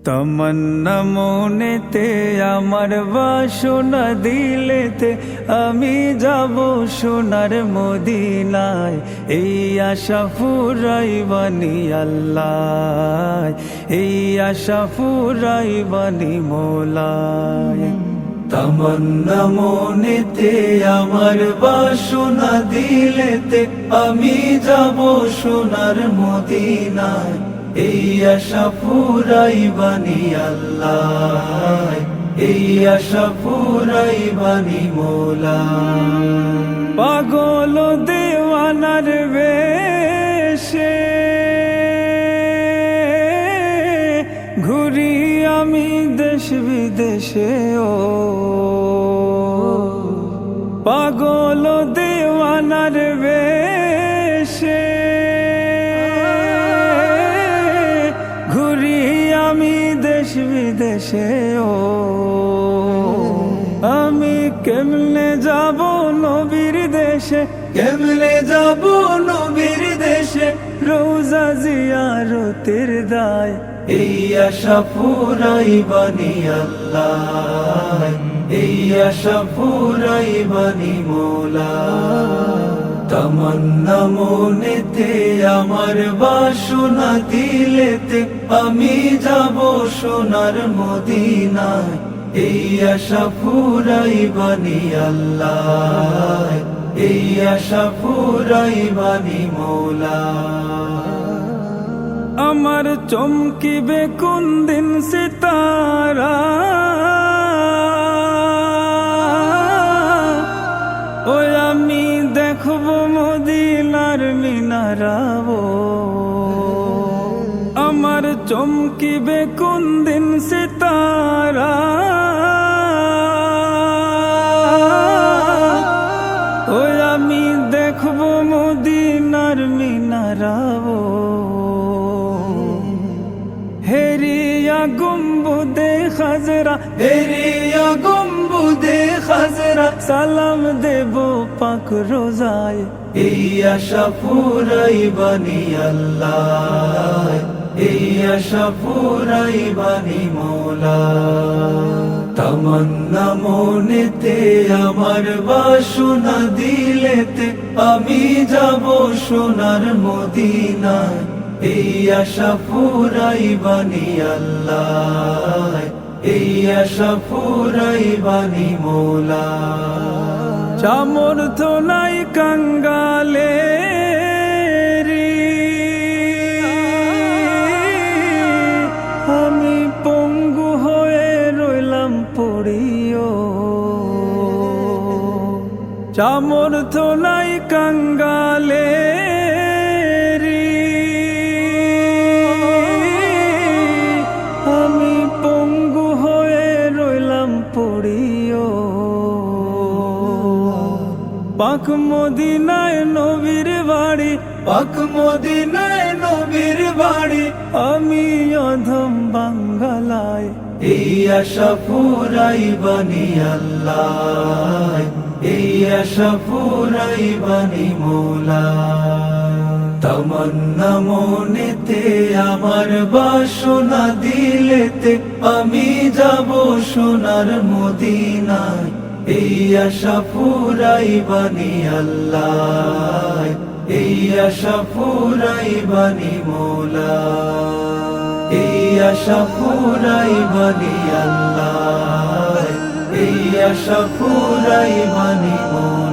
তমন্না মনেতে আমার বাসনা দিলেতে আমি যাব সোনার মদিনায়। এই আশা ফুরাইবানি আল্লাহ, এই আশা ফুরাইবানি মৌলায়। তমন্না মনেতে আমার বাসনা দিলেতে আমি যাব সোনার মদিনায়। এই আশা ফুরাইবানি আল্লাহ, এই আশা ফুরাইবানি মৌলা। পাগল দেওয়ানার বেশে ঘুরি আমি দেশ বিদেশে, ও পাগল দেওয়ানার বেশে ঘুরি আমি দেশ বিদেশে, ও আমি কেমনে যাব নবীর দেশে, কেমনে যাব নবীর দেশে, রোজা জিয়ারতের দায়। এই আশা ফুরাইবানি আল্লাহ, এই আশা ফুরাইবানি মৌলা। তমন্না মনেতে আমার বাসনা দিলেতে আমি যাব সোনার মদিনায়। এই আশা ফুরাইবানি আল্লাহ, এই আশা ফুরাইবানি মৌলা। আমার চমকিবে কোন দিন সিতারা, ওই আমি দেখব মদিনার মিনারাও। আমার চমকিবে কোন দিন সিতারা, ওই আমি দেখব মদিনার মিনারাও। হেরিয়া গম্বুদে খাজরা, হেরিয়া গম্বুদে খাজরা, সালাম দেব পাক রোজায়। এই আশা ফুরাইবানি আল্লাহ, এই আশা ফুরাইবানি মৌলা। তমন্না মনেতে আমার বাসনা দিলেতে আমি যাব সোনার মদিনায়। এই আশা ফুরাইবানি আল্লাহ, এই আশা ফুরাইবানি মৌলা। সামর্থ্য নাই কাঙ্গালে আমি পঙ্গু হয়ে রইলাম পড়িও। সামর্থ্য নাই কাঙ্গালে আমি পঙ্গু হয়ে রইলাম পড়িও। পাক মদিনায় নবীর বাড়ি, পাক মদিনায় নবীর বাড়ি, আমি অধম বাঙ্গালায়। এই আশা ফুরাইবানি আল্লাহ, এই আশা ফুরাইবানি মৌলা। তমন্না মনেতে আমার বাসনা দিলেতে আমি যাব সোনার মদিনায়। এই আশা ফুরাইবানি আল্লাহ, এই আশা ফুরাইবানি মৌলা। এই আশা ফুরাইবানি আল্লাহ, এই আশা ফুরাইবানি মৌলা।